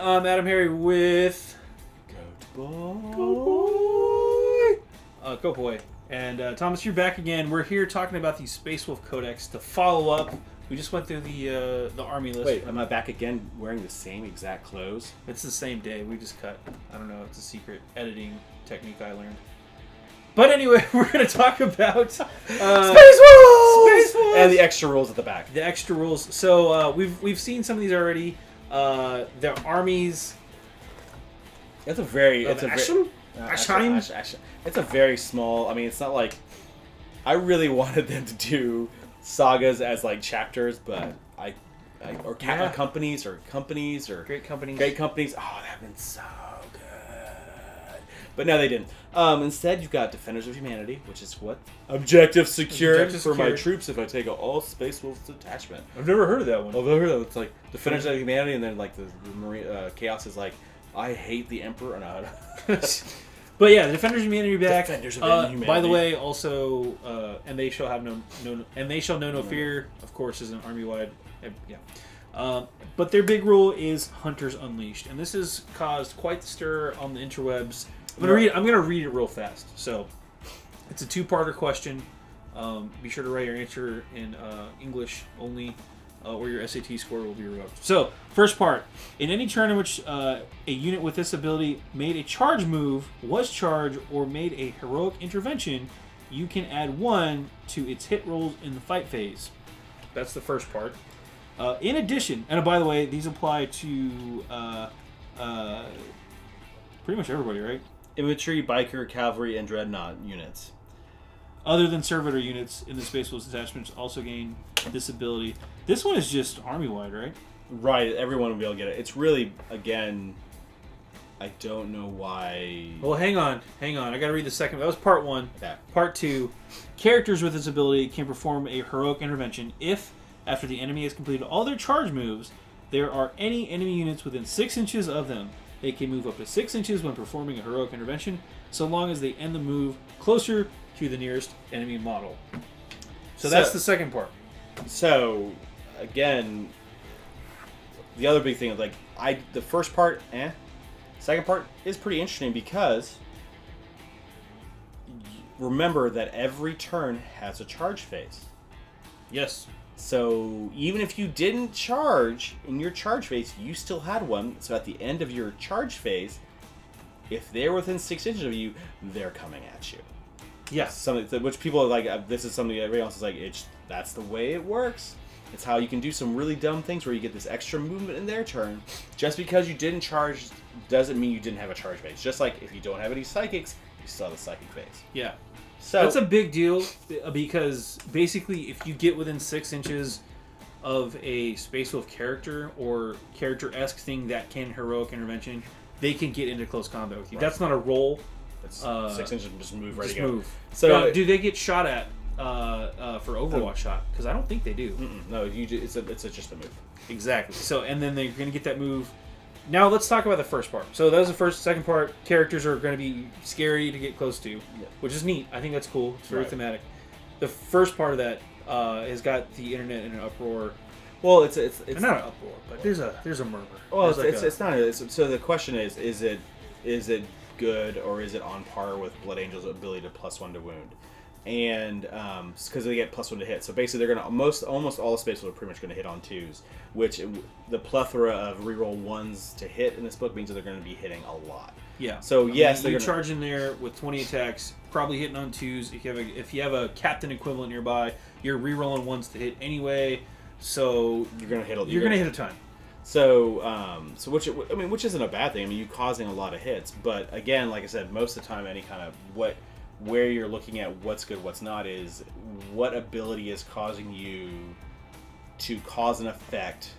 I'm AdamHarry with Goatboy. Goatboy. And Thomas, you're back again. We're here talking about the Space Wolf Codex to follow up. We just went through the army list. Wait, am I back again wearing the same exact clothes? It's the same day. We just cut. I don't know. It's a secret editing technique I learned. But anyway, we're going to talk about Space Wolves! And the extra rules at the back. The extra rules. So we've seen some of these already. The armies. It's a very Action. It's a very small. I mean, it's not like I really wanted them to do sagas as like chapters, but companies or Great companies. Oh, that'd been so good. But no, they didn't. Instead, you've got Defenders of Humanity, which is what? Objective secured for my troops if I take an all Space Wolves detachment. I've never heard of that one. I've never heard of it. It's like Defenders of Humanity, and then like the Chaos is like, I hate the Emperor. No. But yeah, the Defenders of Humanity are back. Defenders of Humanity. By the way, also, and they shall have no fear. Of course, is an army-wide. Yeah. But their big rule is Hunters Unleashed, and this has caused quite the stir on the interwebs. I'm gonna read it real fast. So, it's a two-parter question. Be sure to write your answer in English only, or your SAT score will be revoked. So, first part: in any turn in which a unit with this ability made a charge move, was charged, or made a heroic intervention, you can add 1 to its hit rolls in the fight phase. That's the first part. In addition, and by the way, these apply to pretty much everybody, right? Infantry, biker, cavalry, and dreadnought units. Other than servitor units in the Space Wolves detachments also gain this ability. This one is just army-wide, right? Right, everyone will be able to get it. It's really, again, I don't know why... Well, hang on. I gotta read the second. That was part 1. Okay. Part 2. Characters with this ability can perform a heroic intervention if, after the enemy has completed all their charge moves, there are any enemy units within 6 inches of them. They can move up to 6 inches when performing a heroic intervention, so long as they end the move closer to the nearest enemy model. So that's the second part. So, again, the other big thing is like the first part, second part is pretty interesting because remember that every turn has a charge phase. Yes. So even if you didn't charge in your charge phase, you still had one. So at the end of your charge phase, if they're within 6 inches of you, they're coming at you. Yes. Something which people are like, this is something everybody else is like, that's the way it works. It's how you can do some really dumb things where you get this extra movement in their turn. Just because you didn't charge doesn't mean you didn't have a charge phase. Just like if you don't have any psychics, you still have a psychic phase. Yeah. So that's a big deal because basically if you get within 6 inches of a Space Wolf character or character-esque thing that can heroic intervention, they can get into close combat with you. Right. That's not a roll. It's 6 inches and just move right to go. Move. So now, do they get shot at for Overwatch shot? Because I don't think they do. No, it's just a move. Exactly. So and then they're going to get that move. Now let's talk about the first part. So that was the second part. Characters are going to be scary to get close to, which is neat. I think that's cool. It's very thematic. The first part of that has got the internet in an uproar. Well, it's not an uproar, but there's a murmur. Well, it's not. So the question is it good or is it on par with Blood Angel's ability to +1 to wound? And because they get +1 to hit, so basically they're gonna almost all the Space Wolves are pretty much gonna hit on 2s, which the plethora of reroll 1s to hit in this book means that they're gonna be hitting a lot. Yeah. So yes, you charge in there with 20 attacks, probably hitting on 2s. If you have a captain equivalent nearby, you're rerolling 1s to hit anyway. So you're gonna hit. You're gonna hit a ton. So which isn't a bad thing. I mean, you're causing a lot of hits, but again, like I said, most of the time, any kind of where you're looking at what's good, what's not is what ability is causing you to cause an effect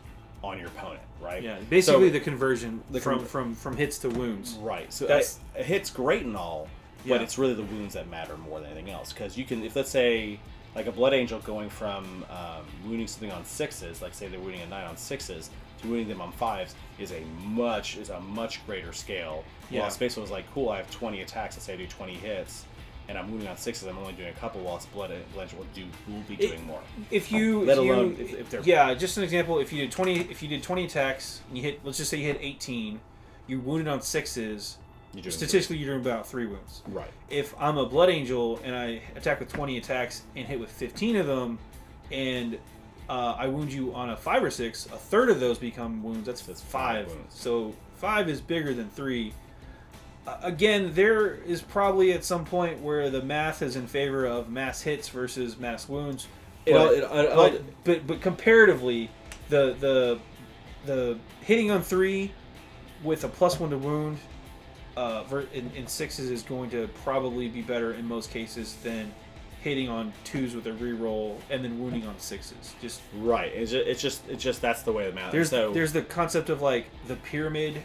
on your opponent, right? Yeah, basically the conversion from hits to wounds. Right. So a hit's great and all, but it's really the wounds that matter more than anything else. Because you can, if let's say like a Blood Angel going from wounding something on 6s, like say they're wounding a 9 on 6s, to wounding them on 5s is a much greater scale. Yeah. While Space Wolf was like, cool, I have 20 attacks. Let's say I do 20 hits. and I'm moving on 6s, I'm only doing a couple, while Blood Angel will be doing more. If you, let alone if they're just an example. If you did 20 attacks, and you hit, let's just say you hit 18, you wounded on 6s. Statistically, you're doing about 3 wounds. Right. If I'm a Blood Angel and I attack with 20 attacks and hit with 15 of them, and I wound you on a 5 or 6, a third of those become wounds. That's 5 wounds. So 5 is bigger than 3. Again, there is probably at some point where the math is in favor of mass hits versus mass wounds. But comparatively, the hitting on 3 with a +1 to wound in 6s is going to probably be better in most cases than hitting on 2s with a reroll and then wounding on 6s. Just right. It's just that's the way the math is. There's the concept of like the pyramid,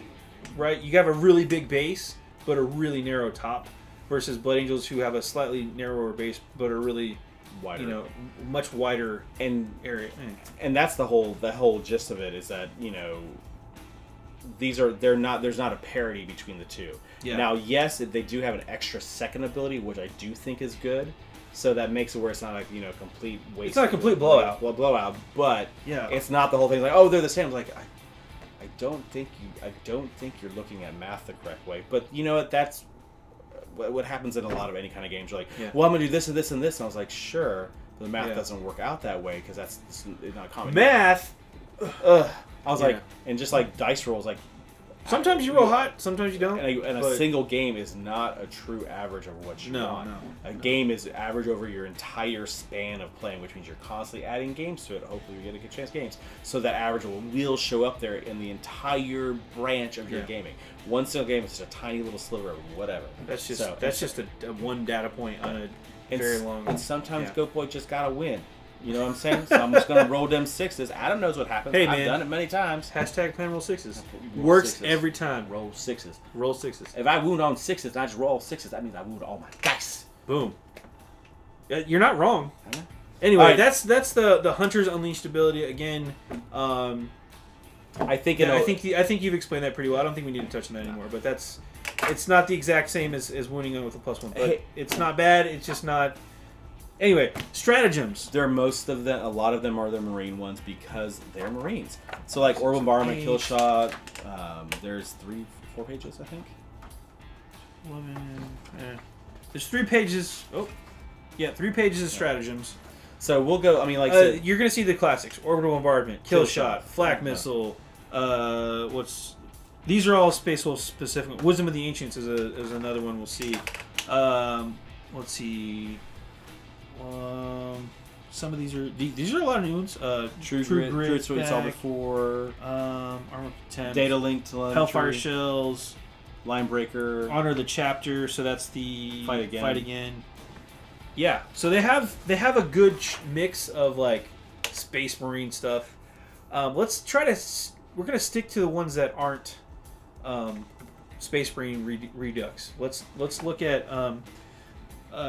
right? You have a really big base but a really narrow top, versus Blood Angels who have a slightly narrower base but are really wider, much wider area. And that's the whole gist of it, is that there's not a parity between the two. Yeah. Now, yes, they do have an extra second ability, which I do think is good. So that makes it where it's not like complete waste. It's not a complete blowout. Blowout, but it's not the whole thing like, oh, they're the same. It's like I don't think you're looking at math the correct way. But you know what? That's what happens in a lot of any kind of games. You're like, well, I'm gonna do this and this and this, and I was like, sure, but the math doesn't work out that way because it's not common. Math. I was like, and just like dice rolls, like. Sometimes you roll hot, sometimes you don't. And a single game is not a true average of what you want. No. A game is average over your entire span of playing, which means you're constantly adding games to it. Hopefully you get a good chance games. So that average will show up there in the entire branch of your gaming. One single game is just a tiny little sliver of whatever. That's just a one data point on a very long... And sometimes Goatboy just gotta win. You know what I'm saying? So I'm just going to roll them 6s. Adam knows what happens. Hey, man. I've done it many times. Hashtag plan roll 6s. Works 6s. Every time. Roll 6s. Roll 6s. If I wound on 6s and I just roll 6s, that means I wound all my dice. Boom. You're not wrong. Anyway, that's the Hunter's Unleashed ability. Again, I think you've explained that pretty well. I don't think we need to touch on that anymore. But it's not the exact same as wounding them with a +1. But it's not bad. It's just not... Anyway, stratagems. A lot of them are the Marine ones because they're Marines. So like Orb Bombardment, Kill Shot, there's 4 pages, I think. 11. There's 3 pages. Oh, yeah, 3 pages of stratagems. So we'll go. I mean, like you're gonna see the classics: Orbital Bombardment, Kill Shot, Flak Missile. These are all Space Wolf specific. Wisdom of the Ancients is another one we'll see. Let's see. Some of these are a lot of new ones. True Grit, we saw before. Armor Temp, Data Link to Hellfire Shells, Linebreaker, Honor of the Chapter. So that's the Fight Again. Yeah. So they have a good mix of like Space Marine stuff. Let's try to. We're gonna stick to the ones that aren't Space Marine Redux. Let's look at.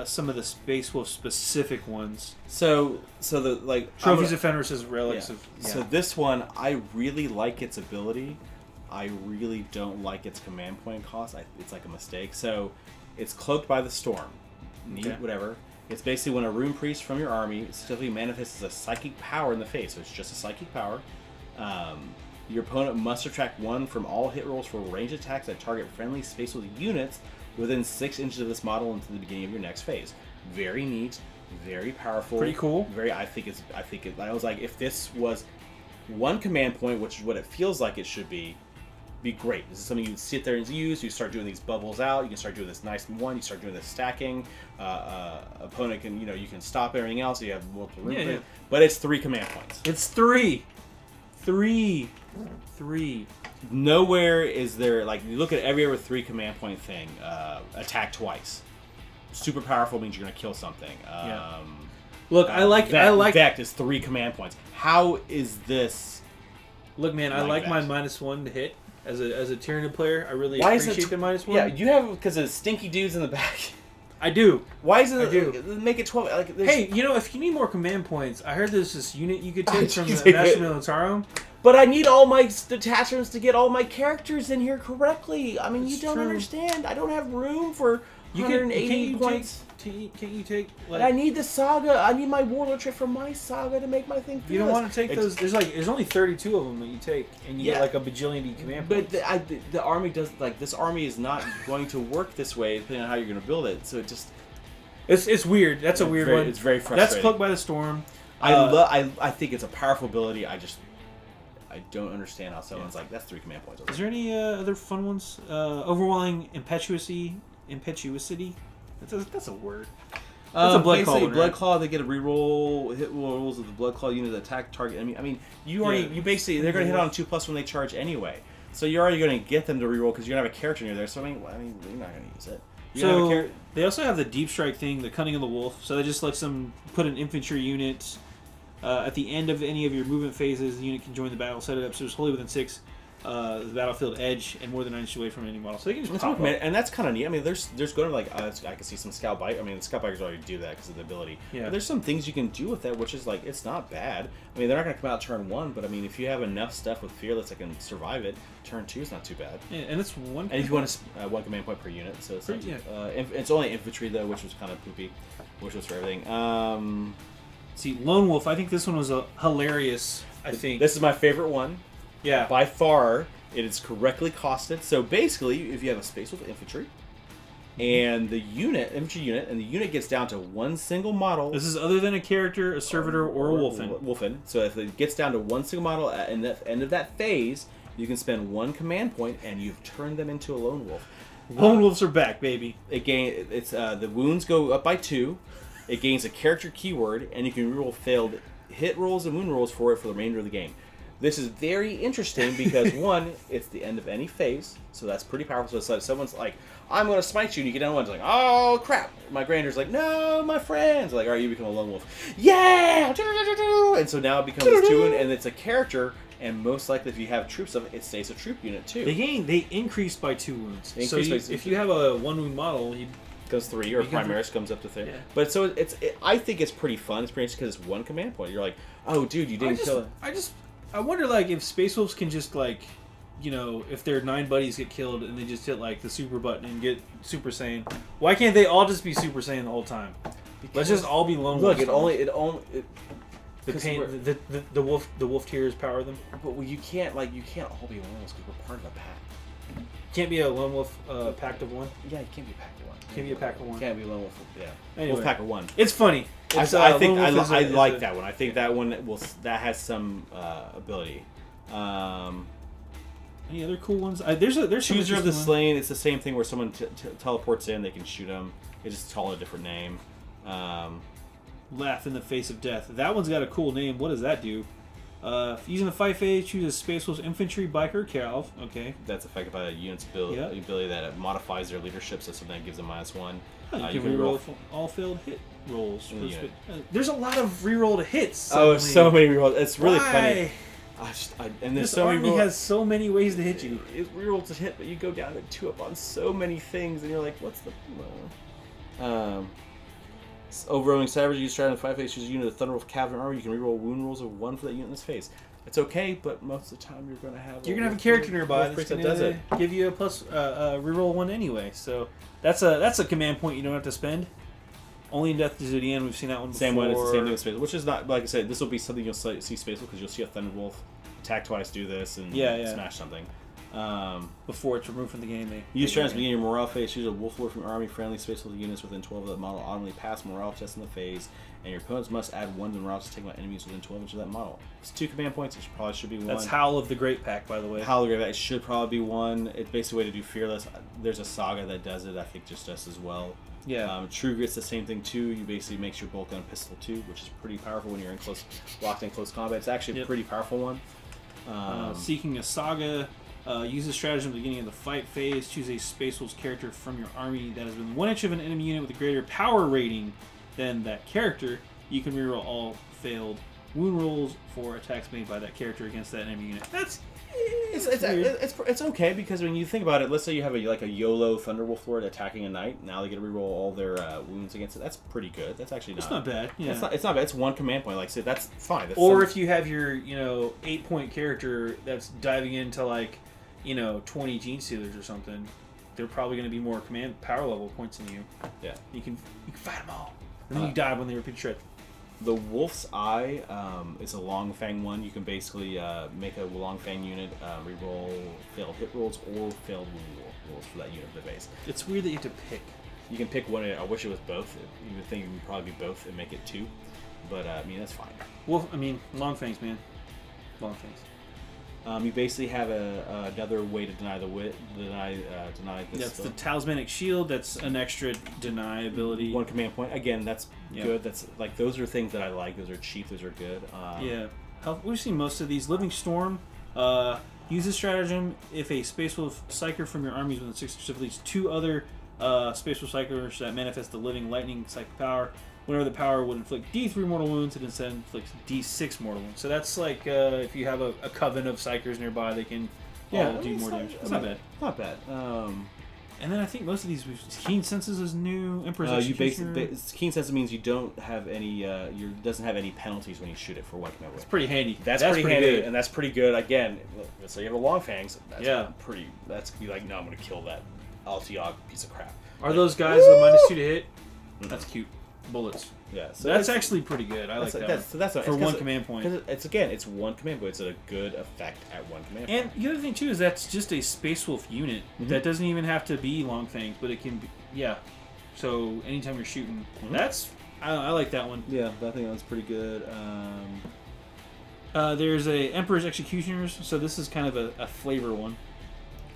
Some of the Space Wolf specific ones. So the like Trophies of Fenris' Relics. So this one, I really like its ability. I really don't like its command point cost. It's like a mistake. So it's Cloaked by the Storm. Neat, whatever. It's basically when a Rune Priest from your army specifically manifests as a psychic power in the face. So it's just a psychic power. Your opponent must subtract 1 from all hit rolls for ranged attacks that target friendly Space Wolf units within 6 inches of this model until the beginning of your next phase. Very neat, very powerful. Pretty cool. I was like, if this was 1 command point, which is what it feels like it should be great. This is something you can sit there and use. You start doing these bubbles out. You can start doing this nice one. You start doing this stacking. Opponent can, you can stop everything else. You have multiple room. But it's 3 command points. It's 3. 3. Nowhere is there, like, you look at every other 3 command point thing. Attack twice. Super powerful means you're going to kill something. Look, I like Vect is 3 command points. How is this? Look, man, I like my -1 to hit as a Tyranid player. I really appreciate the -1. Yeah, you have because of stinky dudes in the back. I do. Why is it? Make it 12. Like, hey, if you need more command points, I heard there's this unit you could take from the National Militarum. But I need all my detachments to get all my characters in here correctly. I mean, you don't understand. I don't have room for 180 points. Can't you take like? I need the saga. I need my warlord trait from my saga to make my thing. You don't want to take those. There's only 32 of them that you take, and you get like a bajillion command points. But the army does like this. Army is not going to work this way depending on how you're going to build it. So it just it's weird. That's a weird one. It's very frustrating. That's Cloaked by the Storm. I think it's a powerful ability. I don't understand how someone's like, that's 3 command points. Is there any other fun ones? Overwhelming impetuosity. That's a word. That's a blood claw. Blood claw. They get a reroll hit rolls of the blood claw unit that attack target. I mean, you basically they're going to hit on 2+ when they charge anyway. So you're already going to get them to reroll because you're going to have a character near there. So I mean, you're not going to use it. So they also have the deep strike thing, the Cunning of the Wolf. So that just lets them put an infantry unit at the end of any of your movement phases. The unit can join the battle, set it up so it's wholly within 6 the battlefield edge and more than 9 inches away from any model. So they can just pop up. And that's kind of neat. I mean, there's going to like I can see some Scout Bike. I mean, the Scout Bikers already do that because of the ability. Yeah. But there's some things you can do with that, which is like it's not bad. I mean, they're not going to come out turn 1, but I mean, if you have enough stuff with Fearless that can survive it, turn 2 is not too bad. Yeah, and it's one. And if you want to 1 command point per unit, so it's it's only infantry though, which was kind of poopy, which was for everything. See, Lone Wolf. I think this one was hilarious. I think this is my favorite one. Yeah, by far. It is correctly costed. So basically, if you have a Space Wolf infantry, and the infantry unit, and the unit gets down to 1 single model. This is other than a character, a servitor, or a wolfen. So if it gets down to 1 single model at the end of that phase, you can spend 1 command point, and you've turned them into a lone wolf. Lone wolves are back, baby. The wounds go up by 2. It gains a character keyword, and you can reroll failed hit rolls and wound rolls for it for the remainder of the game. This is very interesting because, 1, it's the end of any phase, so that's pretty powerful. So it's like someone's like, I'm going to smite you, and you get down 1, it's like, oh, crap. My Grander's like, no, my friends. Like, all right, you become a lone wolf. Yeah! And so now it becomes 2, and it's a character, and most likely if you have troops of it, it stays a troop unit, too. They increased by 2 wounds. So if you have a 1 wound model, you goes 3, or Primaris comes up to 3. Yeah. But so I think it's pretty fun. It's pretty interesting because it's 1 command point. You're like, oh, dude, you didn't kill it. I wonder, like, if Space Wolves can just, like, you know, if their 9 buddies get killed and they just hit, like, the super button and get Super Saiyan, why can't they all just be Super Saiyan the whole time? Let's just all be lone wolves. Look, the wolf tiers power them. But you can't all be lone wolves because we're part of a pack. Can't be a lone wolf pact of 1? Yeah, you can't be a pack of 1. Can't be a pack of 1. Can't be a lone wolf. Yeah. Anyway, wolf pack of 1. It's funny. I like that one. I think that one that has some ability. Any other cool ones? There's Chooser of the Slain. It's the same thing where someone teleports in, they can shoot them. It's just called a different name. Laugh in the Face of Death. That one's got a cool name. What does that do? Using the fight phase, choose a Space Wolves infantry, biker, calv. Okay. That's affected by a unit's ability that modifies their leadership, so something that gives them -1. You can reroll all failed hit rolls. There's a lot of rerolled hits. Suddenly. Oh, so many rerolls. It's really funny. And there's this army has so many ways to hit you. It rerolls to hit, but you go down to 2 up on so many things, and you're like, what's the... Overrolling Savage, you start in the 5 phase, choose a unit of Thunderwolf Cavalry Armor. You can reroll wound rolls of 1 for that unit in this phase. It's okay, but most of the time you're going to have... You're going to have a character nearby that's going to give you a plus reroll 1 anyway. So that's a command point you don't have to spend. Only in Death to Zudian, we've seen that one before. Same one, it's the same thing with Space Wolf, which is not, like I said, this will be something you'll see Space Wolf because you'll see a Thunderwolf attack twice, do this, and smash something. Before it's removed from the game, use turns begin your morale phase. Choose a Wolf Lord from Army. Friendly Space Wolf units within 12 of that model automatically pass morale tests in the phase, and your opponents must add 1 to morale to take out enemies within 12 inches of that model. It's 2 command points. It probably should be 1. That's Howl of the Great Pack, by the way. Howl of the Great Pack. It should probably be 1. It's basically a way to do Fearless. There's a Saga that does it. I think just us as well. Yeah. True Grit's the same thing too. You basically make your bolt gun pistol 2, which is pretty powerful when you're in locked in close combat. It's actually a pretty powerful one. Seeking a Saga. Use the stratagem at the beginning of the fight phase. Choose a Space Wolves character from your army that has been 1 inch of an enemy unit with a greater power rating than that character. You can reroll all failed wound rolls for attacks made by that character against that enemy unit. It's okay because when you think about it, let's say you have a YOLO Thunderwolf Lord attacking a knight. Now they get to reroll all their wounds against it. That's pretty good. That's actually it's not bad. Yeah. It's not bad. It's 1 command point. Like I said, that's fine. If you have your 8-point character that's diving into 20 Gene Stealers or something, they're probably going to be more command power level points than you. Yeah. You can fight them all, and then you die when they repeat shred. The Wolf's Eye is a long fang one. You can basically make a long fang unit, reroll failed hit rolls or failed wound rolls for that unit of the base. It's weird that you have to pick. You can pick one. I wish it was both. You would think it would probably be both and make it 2, but I mean that's fine. Well, I mean, long fangs, man. Long fangs. You basically have another way to deny deny this. That's the Talismanic Shield. That's an extra deny ability. 1 command point. Again, that's good. That's like those are things that I like. Those are cheap. Those are good. Yeah. We've seen most of these. Living Storm. Use this stratagem if a Space Wolf Psyker from your army is within 6 of at least 2 other Space Wolf Psykers that manifest the living lightning psychic power. Whenever the power would inflict D3 mortal wounds, it instead inflicts D6 mortal wounds. So that's like if you have a coven of Psykers nearby, they can all do more damage. That's not bad. Not bad. And then I think most of these, Keen Senses is new. Emperor's Executioner. Keen Senses means you don't have any. Doesn't have any penalties when you shoot it for 1 command. It's pretty handy. That's pretty handy, good. And that's pretty good. Again, so you have a long fangs. That's pretty. That's be like, no, I'm going to kill that Altiog piece of crap. Are those guys a -2 to hit? That's cute. Bullets. Yeah, so that's actually pretty good. I like that. So that's for 1 command point. It's 1 command point. It's a good effect at 1 command point. And the other thing too is that's just a Space Wolf unit that doesn't even have to be long fangs, but it can be. Yeah. So anytime you're shooting, that's I like that one. Yeah, I think that's pretty good. There's a Emperor's Executioners. So this is kind of a flavor one.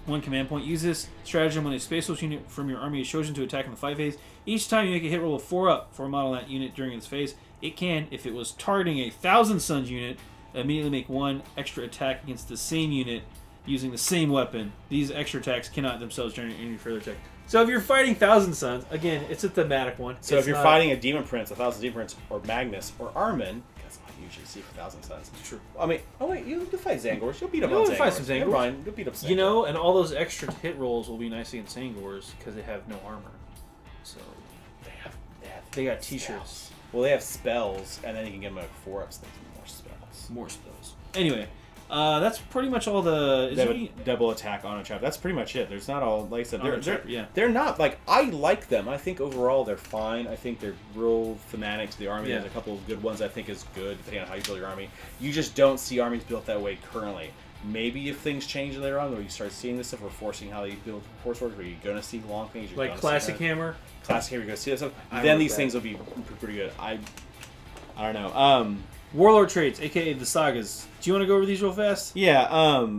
1 command point. Use this stratagem when a Space Wolf unit from your army is chosen to attack in the fight phase. Each time you make a hit roll of 4 up for a model in that unit during its phase, it can, if it was targeting a Thousand Suns unit, immediately make 1 extra attack against the same unit using the same weapon. These extra attacks cannot themselves generate any further attack. So if you're fighting Thousand Suns, again, it's a thematic one. So if you're fighting a Demon Prince, a Thousand Demon Prince, or Magnus, or Armin, that's what I usually see for Thousand Suns. It's true. I mean, oh wait, you'll fight Zangors. You'll beat up on Zangors. Fight some Zangors. Never mind, you'll beat up Zangors. You know, and all those extra hit rolls will be nice against Zangors because they have no armor. So they got t-shirts. Well, they have spells, and then you can get them like 4-ups. More spells. More spells. Anyway, that's pretty much all the. They have a double attack on a trap. That's pretty much it. There's not all, like I said, they're not like I like them. I think overall they're fine. I think they're real thematic to the army. There's a couple of good ones I think is good depending on how you build your army. You just don't see armies built that way currently. Maybe if things change later on, where you start seeing this stuff, we're forcing how you build force work, where you're going to see long things. Like Classic Hammer. Classic Hammer, you're going to see that stuff. Then these things will be pretty good. I don't know. Warlord traits, aka the sagas. Do you want to go over these real fast? Yeah.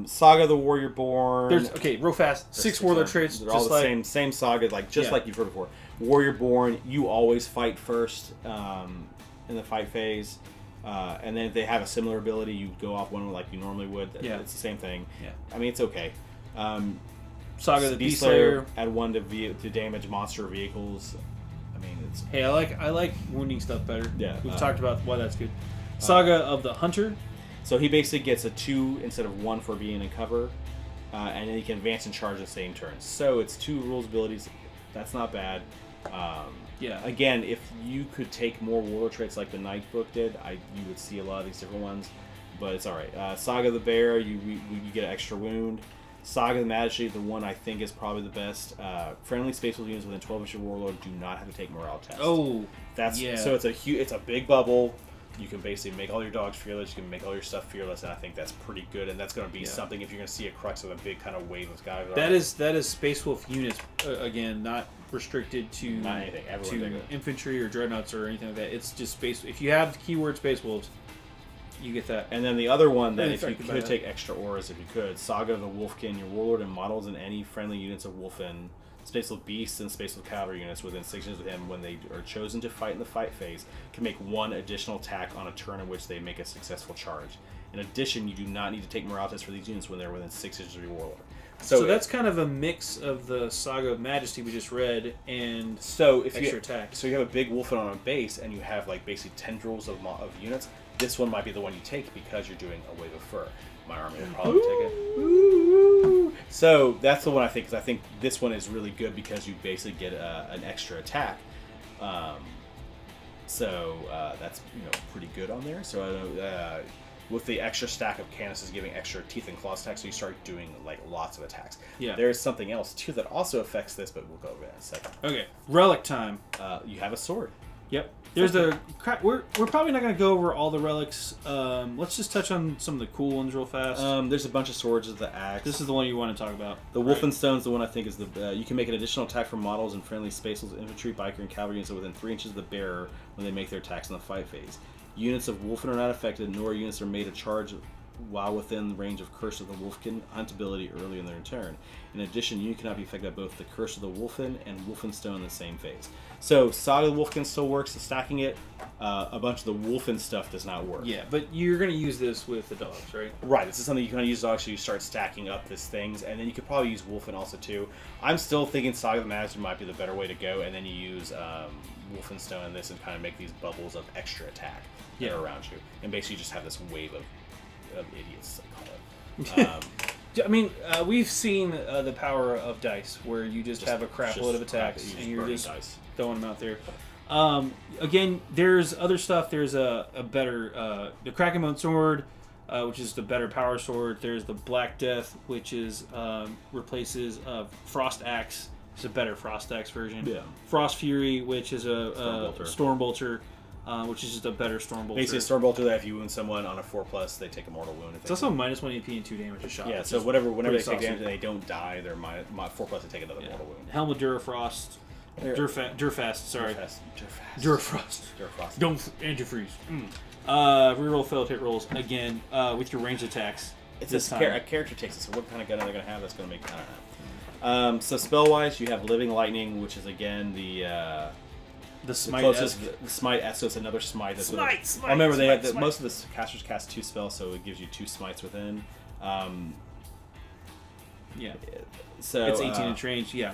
Saga of the Warrior Born. There's real fast. 6 warlord traits. They're all the same saga, like like you've heard before. Warrior Born, you always fight first in the fight phase. And then if they have a similar ability, you go off one like you normally would. It's the same thing. Yeah. I mean, it's okay. Saga of the Beast Slayer. Add 1 to damage monster vehicles. I mean, it's... Hey, I like wounding stuff better. Yeah. We've talked about why that's good. Saga of the Hunter. So he basically gets a 2 instead of 1 for being in cover. And then he can advance and charge the same turns. So it's 2 rules abilities. That's not bad. Yeah. Again, if you could take more warlord traits like the Knight book did, you would see a lot of these different ones. But it's all right. Saga of the Bear, you get an extra wound. Saga of the Majesty, the one I think is probably the best. Friendly Space Wolf units within 12 inches of Warlord do not have to take morale tests. Oh, so it's a big bubble. You can basically make all your dogs fearless. You can make all your stuff fearless, and I think that's pretty good. And that's going to be something if you're going to see a crux of a big kind of wave of guys. That is Space Wolf units again, not restricted to infantry or dreadnoughts or anything like that. It's just space. If you have the keyword Space Wolves, you get that. And then the other one that if you could take extra auras, if you could, Saga of the Wolfkin, your warlord and models in any friendly units of Wolfen, Space Wolf Beasts and Space Wolf Cavalry units within 6 inches of him when they are chosen to fight in the fight phase can make 1 additional attack on a turn in which they make a successful charge. In addition, you do not need to take morale tests for these units when they're within 6 inches of your warlord. So that's kind of a mix of the Saga of Majesty we just read and extra attack. So you have a big Wolfen on a base and you have like basically tendrils of units. This one might be the one you take because you're doing a wave of fur. My army will probably take it. Ooh. So that's the one I think, because I think this one is really good because you basically get an extra attack. So that's pretty good on there. So with the extra stack of canises giving extra teeth and claws attacks, so you start doing like lots of attacks. Yeah. There's something else too that also affects this, but we'll go over that in a second. Okay, relic time. You have a sword. Yep. There's we're probably not going to go over all the relics. Let's just touch on some of the cool ones real fast. There's a bunch of swords with the axe. This is the one you want to talk about. The Wolfenstone's the one I think is the. You can make an additional attack from models and friendly spaces, infantry, biker, and cavalry units within 3 inches of the bearer when they make their attacks in the fight phase. Units of Wolfen are not affected, nor units are made a charge while within the range of Curse of the Wolfkin hunt ability early in their turn. In addition, you cannot be affected by both the Curse of the Wolfen and Wolfenstone in the same phase. So, Saga of the Wolfkin still works, stacking it. A bunch of the Wolfen stuff does not work. Yeah, but you're going to use this with the dogs, right? Right, this is something you kind of use dogs, so you start stacking up these things, and then you could probably use Wolfen also too. I'm still thinking Saga of the Magi might be the better way to go, and then you use Wolfenstone in this and kind of make these bubbles of extra attack that are around you. And basically you just have this wave of idiots, I call it. I mean, we've seen the power of dice, where you just have a crap load of attacks, and you're just throwing them out there. Again, there's other stuff. There's a better, the Krakenbone Sword, which is the better power sword. There's the Black Death, which is replaces Frost Axe. It's a better Frost Axe version. Yeah. Frost Fury, which is a Stormbolter. Which is just a better Stormbolter. Basically, a Stormbolter that if you wound someone on a 4+, they take a mortal wound. It's also -1 AP and 2 damage a shot. Yeah, so whenever they take damage and they don't die, they're 4+, they take another mortal wound. Helm of Durafrost. Durfast, sorry. Durafrost. Don't antifreeze. Reroll failed hit rolls, again, with your ranged attacks. It's a character takes it, so what kind of gun are they going to have that's going to make... I don't know. So spell-wise, you have Living Lightning, which is, again, the Smite. The Smite, so it's another Smite. Smite. Remember, they have most of the casters cast 2 spells, so it gives you 2 Smites within. Yeah. So it's 18-inch range. Yeah.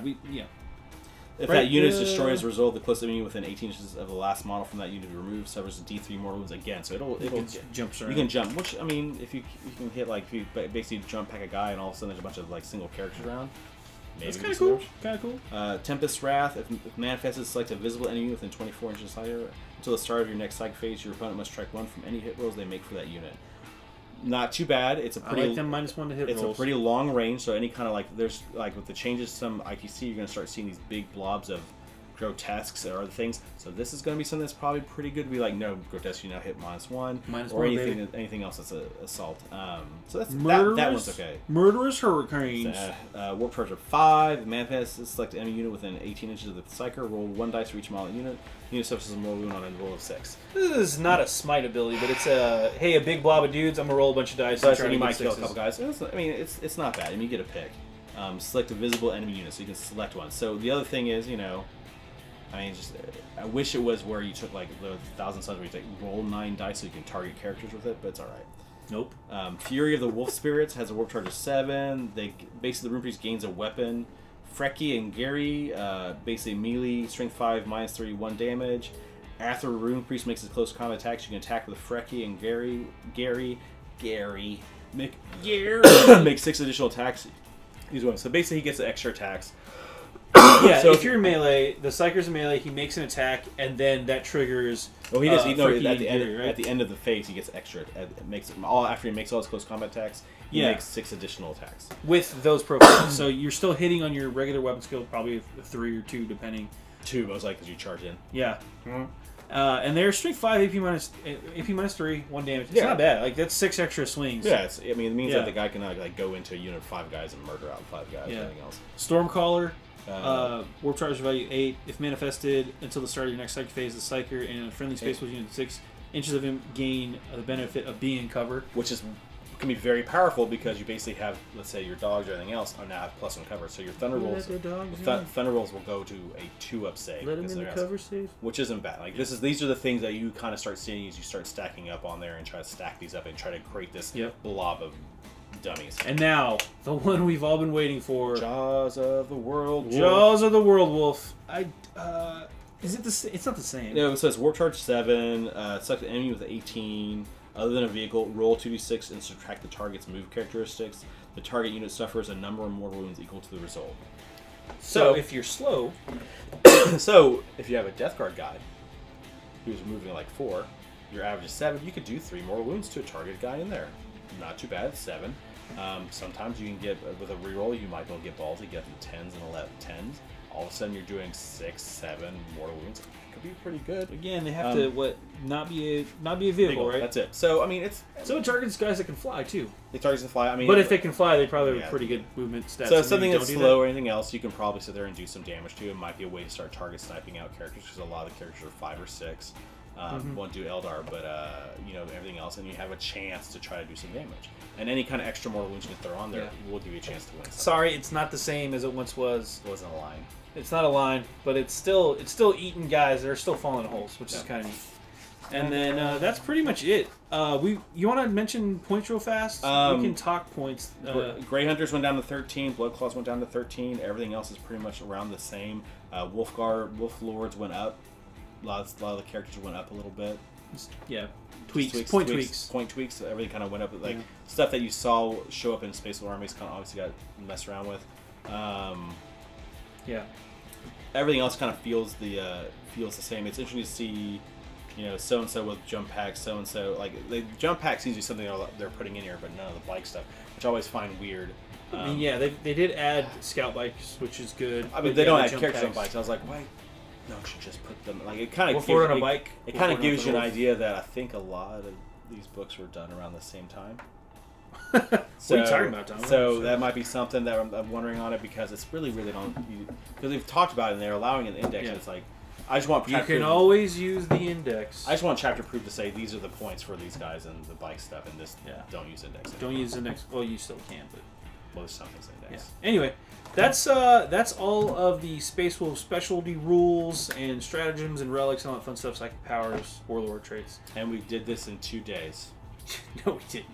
If that unit is destroyed as a result, the closest enemy within 18 inches of the last model from that unit to remove suffers a D3 mortal wounds again. So it'll jump. You can jump, which I mean, if you can hit if you basically jump pack a guy and all of a sudden there's a bunch of single characters around. Maybe that's kind of cool. Tempest Wrath. If manifested, select a visible enemy within 24 inches higher. Until the start of your next cycle phase, your opponent must strike 1 from any hit rolls they make for that unit. Not too bad. It's a pretty. I like them -1 to hit rolls. It's a pretty long range, so any kind of there's with the changes to some ITC, you're going to start seeing these big blobs of grotesques or other things. So this is going to be something that's probably pretty good to be no grotesque, you now hit -1 or anything else that's an assault. So that one's okay. Murderous Hurricanes. Warp Charge of 5. Manifest, select any unit within 18 inches of the Psyker. Roll 1 dice for each model unit. Unit suffers a mortal wound on a roll of 6. This is not a smite ability, but it's a big blob of dudes. I'm gonna roll a bunch of dice. So you might kill a couple guys. It's not bad. I mean, you get a pick. Select a visible enemy unit, so you can select one. So the other thing is, I wish it was where you took the 1,000 Suns where you roll 9 dice so you can target characters with it, but it's alright. Nope. Fury of the Wolf Spirits has a warp charge of 7. Basically, the Rune Priest gains a weapon. Frecky and Gary, basically melee, strength 5, -3, 1 damage. After Rune Priest makes his close combat attacks, you can attack with Frecky and Gary. Make 6 additional attacks. So basically, he gets the extra attacks. Yeah, so if you're in melee, the Psyker's in melee, he makes an attack, and then that triggers. Well, he does. At the end of the phase, he gets extra. After he makes all his close combat attacks, he makes 6 additional attacks with those profiles. So you're still hitting on your regular weapon skill, probably 3 or 2, depending. 2, most likely, because you charge in. Yeah. And they're strength 5, AP -3, 1 damage. It's not bad. That's 6 extra swings. Yeah, it means that the guy can go into a unit of 5 guys and murder out 5 guys. Yeah. Anything else. Stormcaller. Warp charge value 8. If manifested until the start of your next psychic phase, the Psyker and a friendly space will unit 6 inches of him gain the benefit of being covered. Which can be very powerful because you basically have, let's say, your dogs or anything else now have +1 cover. So your thunder rolls, thunder rolls will go to a 2-up save. Let them in the cover save, which isn't bad. These are the things that you kind of start seeing as you start stacking up on there and try to stack these up and try to create this blob of dummies. And now, the one we've all been waiting for. Jaws of the World Wolf. Jaws of the World Wolf. It's not the same. No, it says Warp Charge 7, select an enemy with 18, other than a vehicle, roll 2d6 and subtract the target's move characteristics. The target unit suffers a number of mortal wounds equal to the result. So if you're slow... So, if you have a Death Guard guy, who's moving 4, your average is 7. You could do 3 more wounds to a target guy in there. Not too bad, 7. Sometimes you can get, with a reroll, you might be able to get balls to get the 10s and 11 10s. All of a sudden, you're doing 6, 7 mortal wounds. Could be pretty good. Again, they have to not be a vehicle, right? That's it. So I mean, it targets guys that can fly too. It targets the fly. I mean, but if it can fly, they probably have pretty good movement stats. So something that's slow or anything else, you can probably sit there and do some damage to. It might be a way to start target sniping out characters because a lot of the characters are 5 or 6. Won't do Eldar, but you know, everything else, and you have a chance to try to do some damage. And any kind of extra mortal wounds you can throw on there will give you a chance to win. Sorry, it's not the same as it once was. It wasn't a line. It's not a line, but it's still eating guys that are still falling in holes, which is kind of neat. And then that's pretty much it. You want to mention points real fast? We can talk points. Grey Hunters went down to 13. Bloodclaws went down to 13. Everything else is pretty much around the same. Wolf Lords went up. A lot of the characters went up a little bit. Yeah. Point tweaks. Everything kind of went up. Like stuff that you saw show up in Space Armies kind of obviously got messed around with. Yeah. Everything else kind of feels the same. It's interesting to see, you know, so and so with jump packs, so and so like the jump packs seems to be something they're putting in here, but none of the bike stuff, which I always find weird. I mean, yeah, they did add scout bikes, which is good. I mean, they don't add characters on bikes. I was like, why? No, you should just put them. Like it kind of on a bike. It kind of gives you an idea that I think a lot of these books were done around the same time. What are you talking about, Tom? So that might be something that I'm wondering on it because it's really don't. Because we've talked about it and they're allowing an index. And it's like, I just want. You can always use the index. I just want chapter proof to say these are the points for these guys and the bike stuff, and this don't use index. Don't use index. Well, you still can, but there's something's index. Yeah. Anyway, that's all of the Space Wolf specialty rules and stratagems and relics and all that fun stuff. Psychic powers, warlord traits, and we did this in 2 days. No, we didn't.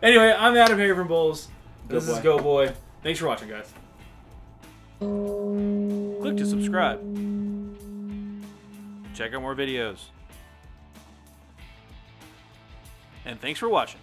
Anyway, I'm AdamHarry from BoLS. This is Goatboy. Thanks for watching, guys. Click to subscribe. Check out more videos. And thanks for watching.